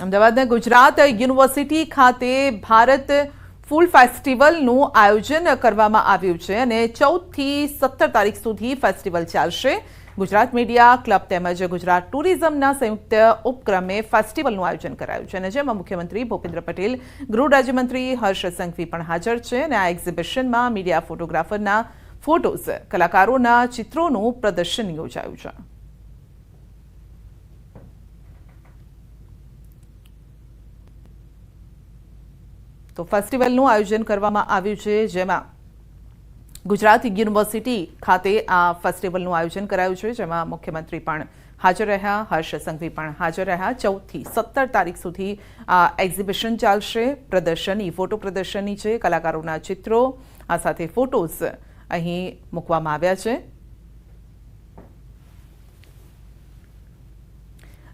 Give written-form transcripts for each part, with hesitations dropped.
અમદાવાદના ગુજરાત યુનિવર્સિટી ખાતે ભારત ફૂલ ફેસ્ટિવલનું આયોજન કરવામાં આવ્યું છે અને 14 થી 17 તારીખ સુધી ફેસ્ટિવલ ચાલશે। ગુજરાત મીડિયા ક્લબ તેમજ ગુજરાત ટુરિઝમના સંયુક્ત ઉપક્રમે ફેસ્ટિવલનું આયોજન કરાયું છે અને જેમાં મુખ્યમંત્રી ભૂપેન્દ્ર પટેલ, ગૃહ રાજ્યમંત્રી હર્ષ સંઘવી પણ હાજર છે અને આ એક્ઝિબિશનમાં મીડિયા ફોટોગ્રાફરના ફોટોઝ, કલાકારોના ચિત્રોનું પ્રદર્શન યોજાયું છે। તો ફેસ્ટિવલનું આયોજન કરવામાં આવ્યું છે જેમાં ગુજરાત યુનિવર્સિટી ખાતે આ ફેસ્ટિવલનું આયોજન કરાયું છે જેમાં મુખ્યમંત્રી પણ હાજર રહ્યા, હર્ષ સંઘવી પણ હાજર રહ્યા। 14 થી 17 તારીખ સુધી આ એક્ઝિબિશન ચાલશે। પ્રદર્શની, ફોટો પ્રદર્શની છે, કલાકારોના ચિત્રો આ સાથે ફોટોઝ અહીં મૂકવામાં આવ્યા છે।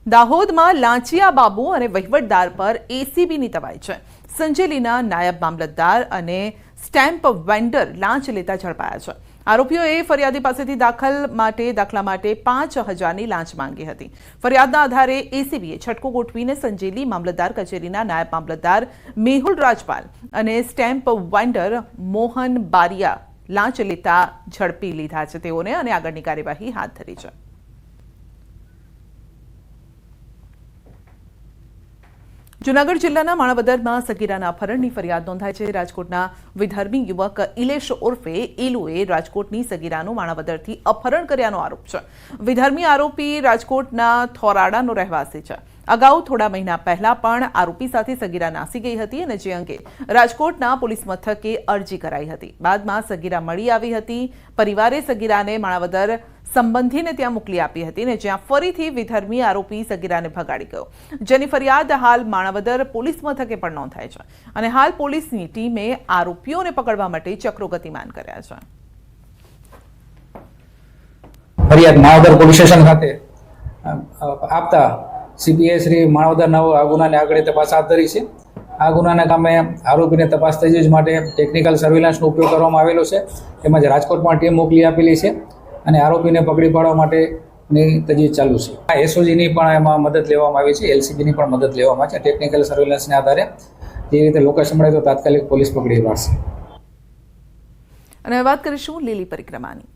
દાહોદમાં લાંચિયા બાબુ અને વહીવટદાર પર એસીબીની તવાઈ છે। સંજેલીના નાયબ મામલતદાર અને સ્ટેમ્પ વેન્ડર લાંચ લેતા ઝડપાયા છે। આરોપીઓએ ફરિયાદી પાસેથી દાખલા માટે 5,000ની લાંચ માંગી હતી। ફરિયાદના આધારે એસીબીએ છટકો ગોઠવીને સંજેલી મામલતદાર કચેરીના નાયબ મામલતદાર મેહુલ રાજપાલ અને સ્ટેમ્પ વેન્ડર મોહન બારિયા લાંચ લેતા ઝડપી લીધા છે તેઓને અને આગળની કાર્યવાહી હાથ ધરી છે। જૂનાગઢ જિલ્લાના માણાવદરમાં સગીરાના અપહરણની ફરિયાદ નોંધાઈ છે। રાજકોટના વિધર્મી યુવક ઇલેશ ઉર્ફે ઇલુએ રાજકોટની સગીરાનું માણાવદરથી અપહરણ કર્યાનો આરોપ છે। વિધર્મી આરોપી રાજકોટના થોરાડાનો રહેવાસી છે। અગાઉ થોડા મહિના પહેલા પણ આરોપી સાથે સગીરા નાસી ગઈ હતી અને જે અંગે રાજકોટના પોલીસ મથકે અરજી કરાઈ હતી। બાદમાં સગીરા મળી આવી હતી। પરિવારે સગીરાને માણાવદર સંબંધીને ત્યાં મોકલી આપી હતી અને જ્યાં ફરીથી વિધર્મી આરોપી સગીરાને ભગાડી ગયો, જેની ફરિયાદ હાલ માણાવદર પોલીસ મથકે પણ નોંધાઈ છે અને હાલ પોલીસની ટીમે આરોપીઓને પકડવા માટે ચક્રો ગતિમાન કર્યા છે। ફરિયાદ માણાવદર પોલીસ સ્ટેશન ખાતે આપતા સીપીએ શ્રી માણાવદર નવ આ ગુનાની આગળ તપાસ હાથ ધરી છે। આ ગુનાના કામે આરોપીને તપાસ તજવીજ માટે ટેકનિકલ સર્વેલન્સનો ઉપયોગ કરવામાં આવેલો છે। તેમજ રાજકોટમાં ટીમ મોકલી આપેલી છે અને આરોપીને પકડી પાડવા માટેની તજવીજ ચાલુ છે। એસઓજીની પણ એમાં મદદ લેવામાં આવી છે, એલસીબીની પણ મદદ લેવામાં છે। ટેકનિકલ સર્વેલન્સને આધારે જે રીતે લોકેશન મળે તો તાત્કાલિક પોલીસ પકડી પાડશે। અને વાત કરીશું લીલી પરિક્રમાની।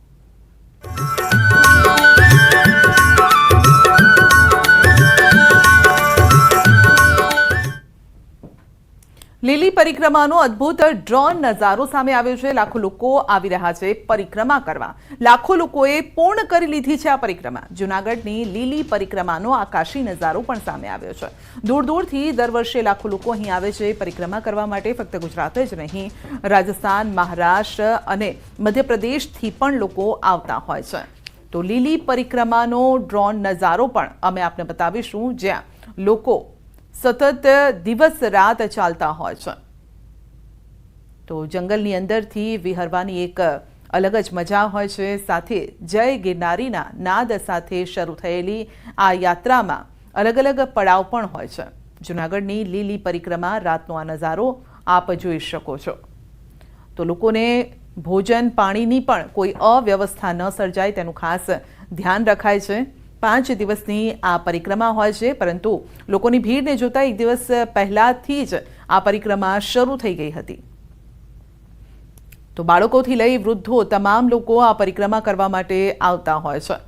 લીલી પરિક્રમાનો અદ્ભુત ડ્રોન નજારો સામે આવ્યો છે। લાખો લોકો આવી રહ્યા છે પરિક્રમા કરવા। લાખો લોકોએ પૂર્ણ કરી લીધી છે આ પરિક્રમા। જૂનાગઢની લીલી પરિક્રમાનો આકાશી નજારો પણ સામે આવ્યો છે। દૂર દૂરથી દર વર્ષે લાખો લોકો અહીં આવે છે પરિક્રમા કરવા માટે। ફક્ત ગુજરાત જ નહીં, રાજસ્થાન, મહારાષ્ટ્ર અને મધ્યપ્રદેશથી પણ લોકો આવતા હોય છે। તો લીલી પરિક્રમાનો ડ્રોન નજારો પણ અમે આપને બતાવીશું, જ્યાં લોકો સતત દિવસ રાત ચાલતા હોય છે। તો જંગલની અંદરથી વિહરવાની એક અલગ જ મજા હોય છે। સાથે જય ગિરનારીના નાદ સાથે શરૂ થયેલી આ યાત્રામાં અલગ અલગ પડાવ પણ હોય છે। જૂનાગઢની લીલી પરિક્રમા રાતનો આ નજારો આપ જોઈ શકો છો। તો લોકોને ભોજન પાણીની પણ કોઈ અવ્યવસ્થા ન સર્જાય તેનું ખાસ ધ્યાન રખાય છે। 5 દિવસની આ પરિક્રમા હોય છે, પરંતુ લોકોની ભીડને જોતા એક દિવસ પહેલાથી જ આ પરિક્રમા શરૂ થઈ ગઈ હતી। તો બાળકોથી લઈ વૃદ્ધો તમામ લોકો આ પરિક્રમા કરવા માટે આવતા હોય છે।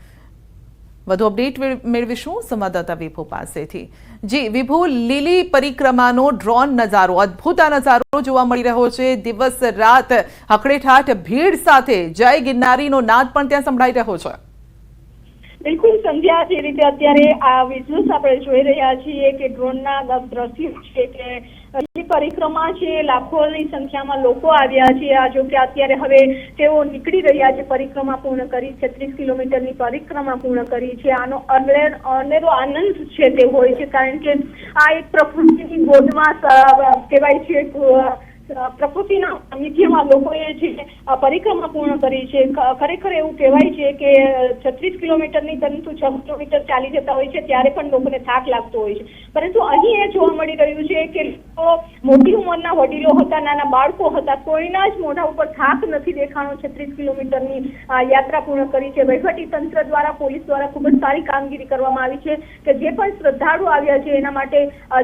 વધુ અપડેટ મેળવીશું સંવાદદાતા વિભુ પાસેથી। જી વિભુ, લીલી પરિક્રમાનો ડ્રોન નજારો, અદ્ભુત આ નજારો જોવા મળી રહ્યો છે। દિવસ રાત હકડેઠાઠ ભીડ સાથે જય ગિરનારીનો નાદ પણ ત્યાં સંભળાઈ રહ્યો છે। બિલકુલ સંધ્યા, જે રીતે અત્યારે આ વિઝ્યુઅલ્સ આપણે જોઈ રહ્યા છીએ કે ડ્રોનના દ્રશ્યો છે કે પરિક્રમા છે, લાખોની સંખ્યામાં લોકો આવ્યા છે। આ જો કે અત્યારે હવે તેઓ નીકળી રહ્યા છે, પરિક્રમા પૂર્ણ કરી 36 કિલોમીટરની પરિક્રમા પૂર્ણ કરી છે। આનો અનેરો આનંદ છે તે હોય છે, કારણ કે આ એક પ્રકૃતિની ગોદમાં કહેવાય છે, પ્રકૃતિના સાનિધ્યમાં લોકોએ જે પરિક્રમા પૂર્ણ કરી છે। ખરેખર એવું કહેવાય છે કે 36 કિલોમીટરની પરંતુ 6 કિલોમીટર ચાલી જતા હોય છે ત્યારે પણ લોકોને થાક લાગતો હોય છે, પરંતુ અહીં અહીં એ જોવા મળી રહ્યું છે કે લોકો, મોટી ઉંમરના વડીલો હતા, નાના બાળકો હતા, કોઈના જ મોઢા ઉપર થાક નથી દેખાણો. 36 કિલોમીટરની યાત્રા પૂર્ણ કરી છે. વહીવટી તંત્ર દ્વારા, પોલીસ દ્વારા ખૂબ જ સારી કામગીરી કરવામાં આવી છે કે જે પણ શ્રદ્ધાળુ આવ્યા છે એના માટે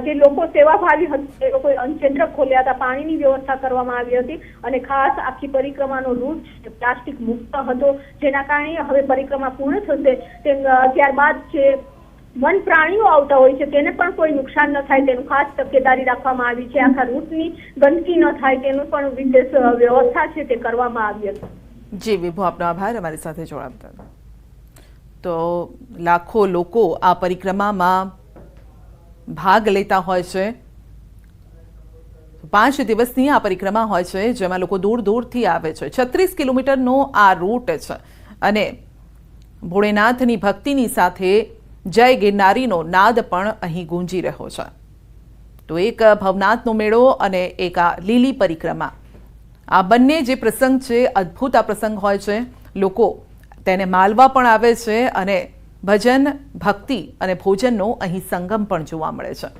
જે લોકો સેવાભાવી હતા એ લોકોએ અન્નકેન્દ્ર ખોલ્યા હતા, પાણીની વ્યવસ્થા કરવામાં આવી હતી અને ખાસ આખી પરિક્રમાનો રૂટ પ્લાસ્ટિક મુક્ત હતો, જેના કારણે હવે પરિક્રમા પૂર્ણ થશે. ત્યારબાદ જે વન પ્રાણીઓ આવતા હોય છે તેને પણ કોઈ નુકસાન ન થાય તેનું ખાસ તકેદારી રાખવામાં આવી છે. આખા રૂટની ગંદકી ન થાય તેનું પણ વિશેષ વ્યવસ્થા છે તે કરવામાં આવી હતી. જી વિભુ, આપનો આભાર અમારી સાથે જોડાવા. તો લાખો લોકો આ પરિક્રમામાં ભાગ લેતા હોય છે. 5 દિવસની આ પરિક્રમા હોય છે જેમાં લોકો દૂર દૂરથી આવે છે. 36 કિલોમીટરનો આ રૂટ છે અને ભોળેનાથની ભક્તિની સાથે જય ગિરનારીનો નાદ પણ અહીં ગુંજી રહ્યો છે. તો એક ભવનાથનો મેળો અને એક આ લીલી પરિક્રમા, આ બંને જે પ્રસંગ છે અદ્ભુત આ પ્રસંગ હોય છે. લોકો તેને માલવા પણ આવે છે અને ભજન, ભક્તિ અને ભોજનનો અહીં સંગમ પણ જોવા મળે છે.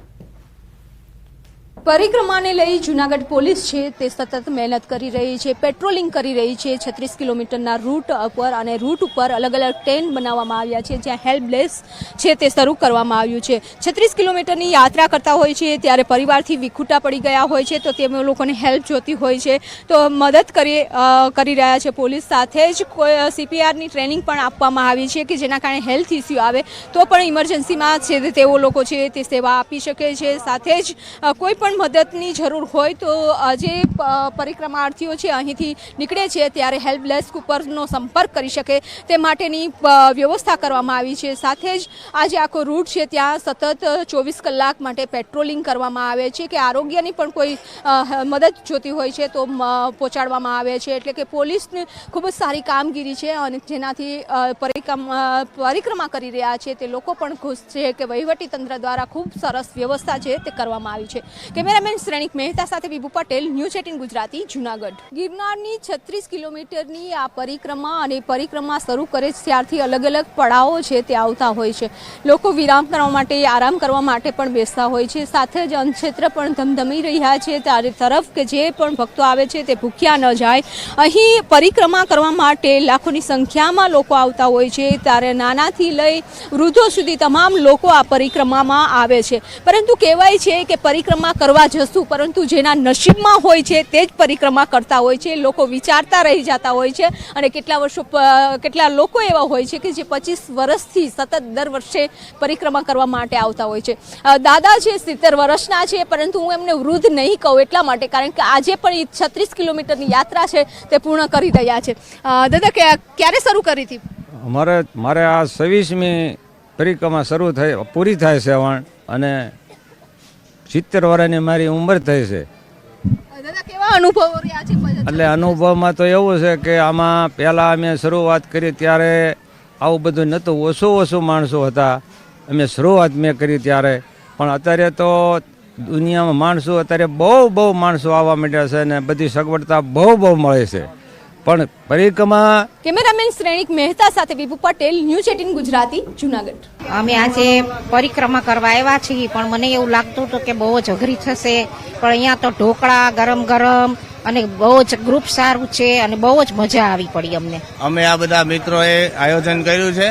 પરિક્રમાને લઈ જૂનાગઢ પોલીસ છે તે સતત મહેનત કરી રહી છે, પેટ્રોલિંગ કરી રહી છે 36 કિલોમીટરના રૂટ ઉપર, અને રૂટ ઉપર અલગ અલગ ટેન્ટ બનાવવામાં આવ્યા છે જ્યાં હેલ્પલેસ છે તે શરૂ કરવામાં આવ્યું છે. 36 કિલોમીટરની યાત્રા કરતા હોય છે ત્યારે પરિવારથી વિખૂટા પડી ગયા હોય છે તો તે લોકોને હેલ્પ જોતી હોય છે તો મદદ કરી રહ્યા છે પોલીસ. સાથે જ CPRની ટ્રેનિંગ પણ આપવામાં આવી છે કે જેના કારણે હેલ્થ ઇસ્યુ આવે તો પણ ઇમરજન્સીમાં છે તેઓ લોકો છે તે સેવા આપી શકે છે. સાથે જ કોઈ પણ મદદની જરૂર હોય તો જે પરિક્રમાર્થીઓ છે અહીંથી નીકળે છે ત્યારે હેલ્પલેસ ઉપરનો સંપર્ક કરી શકે તે માટેની વ્યવસ્થા કરવામાં આવી છે. સાથે જ આ જે આખો રૂટ છે ત્યાં સતત 24 કલાક માટે પેટ્રોલિંગ કરવામાં આવે છે કે આરોગ્યની પણ કોઈ મદદ જોતી હોય છે તો પહોંચાડવામાં આવે છે. એટલે કે પોલીસની ખૂબ જ સારી કામગીરી છે અને જેનાથી પરિક્રમા કરી રહ્યા છે તે લોકો પણ ખુશ છે કે વહીવટી તંત્ર દ્વારા ખૂબ સરસ વ્યવસ્થા છે તે કરવામાં આવી છે. કેમેરામેન શ્રેણિક મહેતા સાથે વિભુ પટેલ, ન્યૂઝ 18 ગુજરાતી, જૂનાગઢ. ગિરનારની 36 કિલોમીટરની આ પરિક્રમા અને પરિક્રમા શરૂ કરે ત્યારથી અલગ અલગ પડાવો છે તે આવતા હોય છે. લોકો વિરામ કરવા માટે, આરામ કરવા માટે પણ બેસતા હોય છે. સાથે જ અન્નક્ષેત્ર પણ ધમધમી રહ્યા છે ત્યારે તરફ કે જે પણ ભક્તો આવે છે તે ભૂખ્યા ન જાય. અહીં પરિક્રમા કરવા માટે લાખોની સંખ્યામાં લોકો આવતા હોય છે ત્યારે નાનાથી લઈ વૃદ્ધો સુધી તમામ લોકો આ પરિક્રમામાં આવે છે. પરંતુ કહેવાય છે કે પરિક્રમા કરવા જશું પરંતુ જેના નસીબમાં હોય છે તે જ પરિક્રમા કરતા હોય છે. લોકો વિચારતા રહી જતા હોય છે અને કેટલા લોકો એવા હોય છે કે જે 25 વર્ષથી સતત દર વર્ષે પરિક્રમા કરવા માટે આવતા હોય છે. દાદા છે 70 વર્ષના છે પરંતુ હું એમને વૃદ્ધ નહીં કહું એટલા માટે કારણ કે આજે પણ 36 કિલોમીટરની યાત્રા છે તે પૂર્ણ કરી રહ્યા છે. દાદા ક્યારે શરૂ કરી હતી? મારે આ 26મી પરિક્રમા પૂરી થાય છે અને 70 વર્ષની મારી ઉંમર થઈ છે. દાદા કેવા અનુભવો રહ્યા છે? એટલે અનુભવમાં તો એવું છે કે આમાં પહેલાં અમે શરૂઆત કરી ત્યારે આવું બધું નહોતું, ઓછું માણસો હતા. અમે શરૂઆત કરી ત્યારે, પણ અત્યારે તો દુનિયામાં માણસો અત્યારે બહુ માણસો આવવા માંડ્યા છે અને બધી સગવડતા બહુ મળે છે. પણ પરિક્રમા. કેમેરામેન શ્રેણિક મહેતા સાથે વિભુ પટેલ, ન્યૂઝ 18 ગુજરાતી, જૂનાગઢ. અમે આજે પરિક્રમા કરવા આવ્યા છીએ પણ મને એવું લાગતું હતું કે બહુ જ અઘરી થશે, પણ અહીંયા તો ઢોકળા ગરમ અને બહુ જ ગ્રુપ સારું છે અને બહુ જ મજા આવી પડી અમને. અમે આ બધા મિત્રોએ આયોજન કર્યું છે,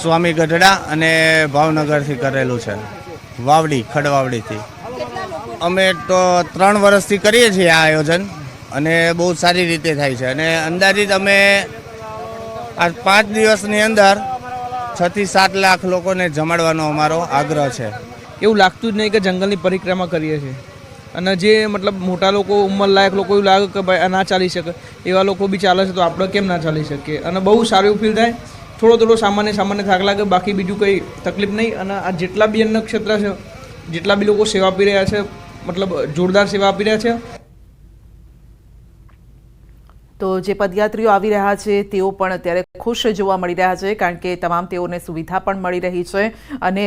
સ્વામી ગઢડા અને ભાવનગરથી કરેલું છે, ખડવાવડીથી. અમે તો 3 વર્ષથી કરીએ છીએ આ આયોજન અને બહુ સારી રીતે થાય છે અને અંદાજિત અમે આ 5 દિવસની અંદર 6 થી 7 લાખ લોકોને જમાડવાનો અમારો આગ્રહ છે. એવું લાગતું જ નહીં કે જંગલની પરિક્રમા કરીએ છીએ અને જે મતલબ મોટા લોકો, ઉંમરલાયક લોકો એવું લાગે કે ભાઈ આ ના ચાલી શકે, એવા લોકો બી ચાલે છે તો આપણે કેમ ના ચાલી શકીએ. અને બહુ સારું એવું ફીલ થાય. થોડો સામાન્ય થાક લાગે, બાકી બીજું કંઈ તકલીફ નહીં. અને આ જેટલા બી અન્ન ક્ષેત્ર છે, જેટલા બી લોકો સેવા આપી રહ્યા છે, મતલબ જોરદાર સેવા આપી રહ્યા છે. તો જે પદયાત્રીઓ આવી રહ્યા છે તેઓ પણ અત્યારે ખુશ જોવા મળી રહ્યા છે, કારણ કે તમામ તેઓને સુવિધા પણ મળી રહી છે અને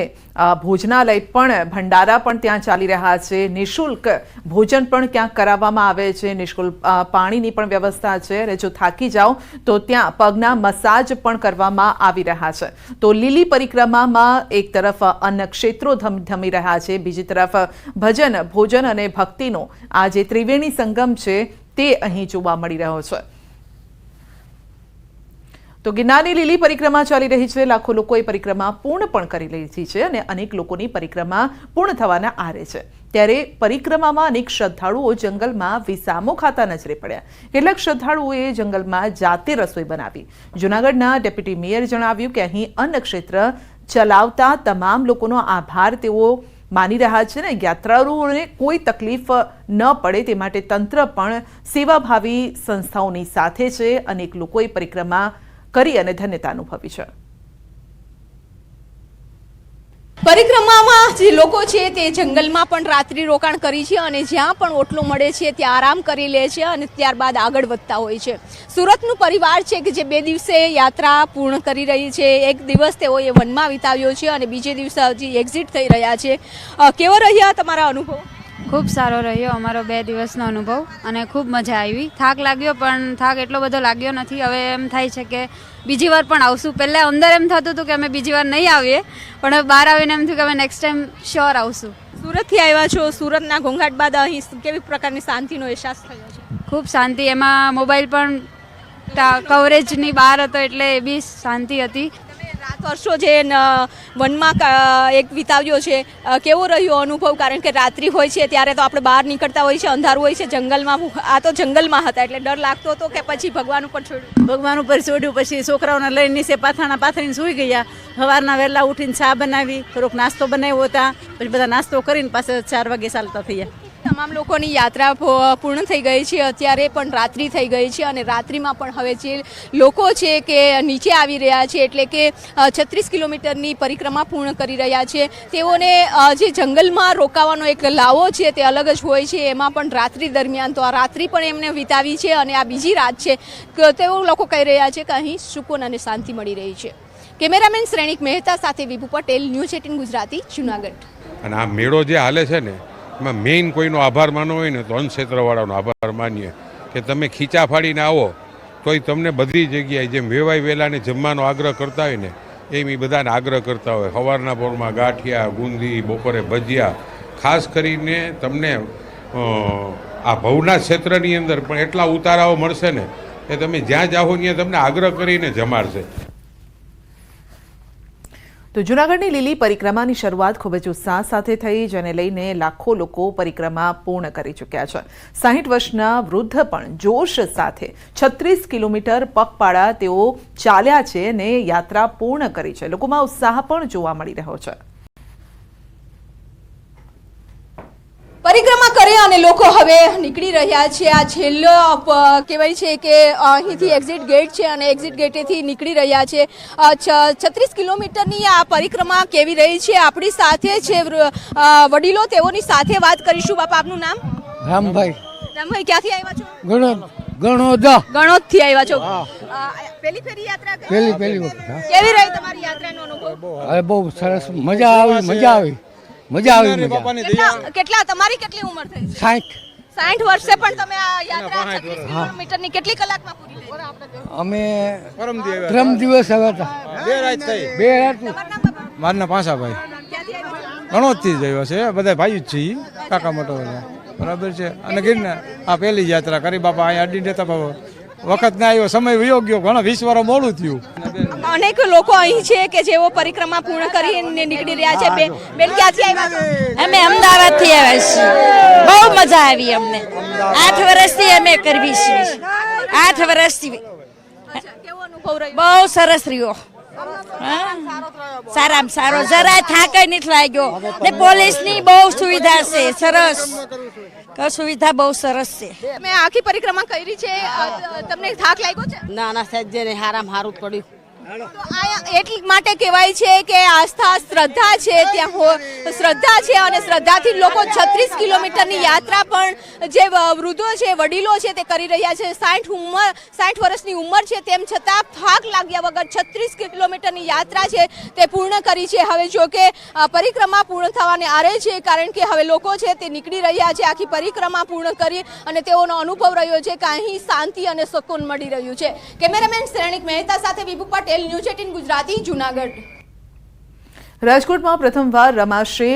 ભોજનાલય પણ ભંડારા પણ ત્યાં ચાલી રહ્યા છે, નિઃશુલ્ક ભોજન પણ ક્યાંક કરાવવામાં આવે છે, નિઃશુલ્ક પાણીની પણ વ્યવસ્થા છે અને જો થાકી જાઓ તો ત્યાં પગના મસાજ પણ કરવામાં આવી રહ્યા છે. તો લીલી પરિક્રમામાં એક તરફ અન્ન ક્ષેત્રો ધમધમી રહ્યા છે, બીજી તરફ ભજન, ભોજન અને ભક્તિનો આ જે ત્રિવેણી સંગમ છે તે અહીં જોવા મળી રહ્યો છે. તો ગિરનારની લીલી પરિક્રમા ચાલી રહી છે. લાખો લોકોએ પરિક્રમા પૂર્ણ પણ કરી લીધી છે અને અનેક લોકોની પરિક્રમા પૂર્ણ થવાના આરે છે. ત્યારે પરિક્રમામાં અનેક શ્રદ્ધાળુઓ જંગલમાં વિસામો ખાતા નજરે પડ્યા. કેટલાક શ્રદ્ધાળુઓએ જંગલમાં જાતે રસોઈ બનાવી. જૂનાગઢના ડેપ્યુટી મેયર જણાવ્યું કે અહીં અન્ન ક્ષેત્ર ચલાવતા તમામ લોકોનો આભાર તેઓ માની રહ્યા છે ને યાત્રાળુઓને કોઈ તકલીફ ન પડે તે માટે તંત્ર પણ સેવાભાવી સંસ્થાઓની સાથે છે. અનેક લોકોએ પરિક્રમા કરી અને ધન્યતા અનુભવી છે. પરિક્રમામાં જે લોકો છે તે જંગલમાં પણ રાત્રિ રોકાણ કરી છે અને જ્યાં પણ ઓટલો મળે છે ત્યાં આરામ કરી લે છે અને ત્યારબાદ આગળ વધતા હોય છે. સુરતનું પરિવાર છે કે જે 2 દિવસે યાત્રા પૂર્ણ કરી રહી છે. એક દિવસ તેઓએ વનમાં વિતાવ્યો છે અને બીજે દિવસે હજી એક્ઝિટ થઈ રહ્યા છે. કેવો રહ્યા તમારા અનુભવ? ખૂબ સારો રહ્યો અમારો 2 દિવસનો અનુભવ અને ખૂબ મજા આવી. થાક લાગ્યો પણ થાક એટલો બધો લાગ્યો નથી. હવે એમ થાય છે કે બીજી વાર પણ આવશું. પહેલાં અંદર એમ થતું હતું કે અમે બીજી વાર નહીં આવીએ, પણ હવે બહાર આવીને એમ થયું કે અમે નેક્સ્ટ ટાઈમ શ્યોર આવશું. સુરતથી આવ્યા છો, સુરતના ઘોંઘાટ બાદ અહીં કેવી પ્રકારની શાંતિનો અહેસાસ થયો છે? ખૂબ શાંતિ. એમાં મોબાઈલ પણ કવરેજની બહાર હતો એટલે એ બી શાંતિ હતી. રાત વર્ષો જે વનમાં એક વિતાવ્યો છે, કેવો રહ્યો અનુભવ? કારણ કે રાત્રિ હોય છે ત્યારે તો આપણે બહાર નીકળતા હોય છે, અંધારું હોય છે જંગલમાં. આ તો જંગલમાં હતા એટલે ડર લાગતો હતો કે પછી ભગવાન ઉપર છોડ્યું? ભગવાન ઉપર છોડ્યું. પછી છોકરાઓને લઈને નીચે પાથરીને સૂઈ ગયા. સવારના વહેલા ઉઠીને ચા બનાવી, થોડોક નાસ્તો બનાવ્યો હતા. પછી બધા નાસ્તો કરીને પાછા 4 વાગે ચાલતા થયા. તમામ લોકોની યાત્રા પૂર્ણ થઈ ગઈ છે. અત્યારે પણ રાત્રિ થઈ ગઈ છે અને રાત્રિમાં પણ હવે જે લોકો છે કે નીચે આવી રહ્યા છે, એટલે કે 36 કિલોમીટરની પરિક્રમા પૂર્ણ કરી રહ્યા છે. તેઓને જે જંગલમાં રોકાવાનો એક લાવો છે તે અલગ જ હોય છે. એમાં પણ રાત્રિ દરમિયાન તો આ રાત્રિ પણ એમને વિતાવી છે અને આ બીજી રાત છે. તેઓ લોકો કહી રહ્યા છે કે અહીં સુકૂન અને શાંતિ મળી રહી છે. કેમેરામેન શ્રેણિક મહેતા સાથે વિભુ પટેલ, ન્યૂઝ 18 ગુજરાતી, જૂનાગઢ. અને આ મેળો જે હાલે છે ને એમાં મેઇન કોઈનો આભાર માનવો હોય ને તો અન્ન ક્ષેત્રવાળાનો આભાર માનીએ કે તમે ખીચા ફાડીને આવો તોય તમને બધી જગ્યાએ જેમ વેવાય વેલાને જમવાનો આગ્રહ કરતા હોય ને એમ એ બધાને આગ્રહ કરતા હોય. સવારના પોરમાં ગાંઠિયા, ગુંદી, બપોરે ભજીયા. ખાસ કરીને તમને આ ભવના ક્ષેત્રની અંદર પણ એટલા ઉતારાઓ મળશે ને કે તમે જ્યાં જાઓ ત્યાં તમને આગ્રહ કરીને જમાડશે. તો જૂનાગઢની લીલી પરિક્રમાની શરૂઆત ખૂબ જ ઉત્સાહ સાથે થઈ, જેને લઈને લાખો લોકો પરિક્રમા પૂર્ણ કરી ચૂક્યા છે. 60 વર્ષના વૃદ્ધ પણ જોશ સાથે 36 કિલોમીટર પગપાળા તેઓ ચાલ્યા છે અને યાત્રા પૂર્ણ કરી છે. લોકોમાં ઉત્સાહ પણ જોવા મળી રહ્યો છે. પરિક્રમા કરે અને લોકો હવે નીકળી રહ્યા છે. આ છેલ્લો કહેવાય છે કે અહીંથી એક્ઝિટ ગેટ છે અને એક્ઝિટ ગેટેથી નીકળી રહ્યા છે. 36 કિલોમીટરની આ પરિક્રમા કેવી રહી છે? આપણી સાથે છે વડીલો, તેઓની સાથે વાત કરીશું. બાપા, આપનું નામ? રામભાઈ. રામભાઈ, ક્યાંથી આવ્યા છો? ગણોદથી આવ્યા છો. પહેલી ફેરી યાત્રા કરી? પહેલી વખત. કેવી રહી તમારી યાત્રાનો અનુભવ? બહુ સરસ. મજા આવી. કેટલા તમારી કેટલી ઉંમર થઈ? 60 વર્ષે પણ તમે આ યાત્રા 36 કિલોમીટરની કેટલી કલાકમાં પૂરી કરી? અમે પરમ દિવસ આવ્યા હતા. 2 રાત થઈ. 2 રાત. મારના પાસાભાઈ ગણોદથી જ આવ્યો છે. બધા ભાઈ જ છીએ, કાકા મોટો બરાબર છે. અને ગિરનાર આ પહેલી જ યાત્રા કરી બાપા. અહીંયા અડી દેતા બાબા વખત ના આવ્યો, સમય વયો ગયો, ઘણો 20 વર્ષ મોડું થયું. અનેક લોકો અહીં છે કે જેઓ પરિક્રમા પૂર્ણ કરીને નીકળી રહ્યા છે. બેન, ક્યાંથી આવ્યા છો? અમે અમદાવાદથી આવ્યા છીએ. બહુ મજા આવી અમને. 8 વર્ષથી અમે કરવી છીએ. 8 વર્ષથી. કેવો અનુભવ રહ્યો? બહુ સરસ રહ્યો. સારામાં સારો. જરાય થાક નથી લાગ્યો. ને પોલીસની બહુ સુવિધા છે, સરસ. સુવિધા બહુ સરસ છે. મેં આખી પરિક્રમા કરી છે. તમને થાક લાગ્યો છે? ના, સહેજે ને હારામ હારું પડ્યું. એટલી માટે કહેવાય છે કે આસ્થા શ્રદ્ધા છે, ત્યાં શ્રદ્ધા છે અને શ્રદ્ધાથી લોકો 36 કિલોમીટરની યાત્રા પણ જે વૃદ્ધો છે, વડીલો છે તે કરી રહ્યા છે. 60 વર્ષની ઉંમર છે તેમ છતાં થાક લાગ્યા વગર 36 કિલોમીટરની યાત્રા છે તે પૂર્ણ કરી છે. હવે જો કે પરિક્રમા પૂર્ણ થવાને આરે છે, કારણ કે હવે લોકો છે તે નીકળી રહ્યા છે આખી પરિક્રમા પૂર્ણ કરી અને તેઓનો અનુભવ રહ્યો છે કે અહીં શાંતિ અને સુકૂન મળી રહ્યું છે. કેમેરામેન શ્રેણિક મહેતા સાથે વિભુ પટેલ, ન્યૂઝ 18 ગુજરાતી, જૂનાગઢ. રાજકોટમાં પ્રથમવાર રમાશે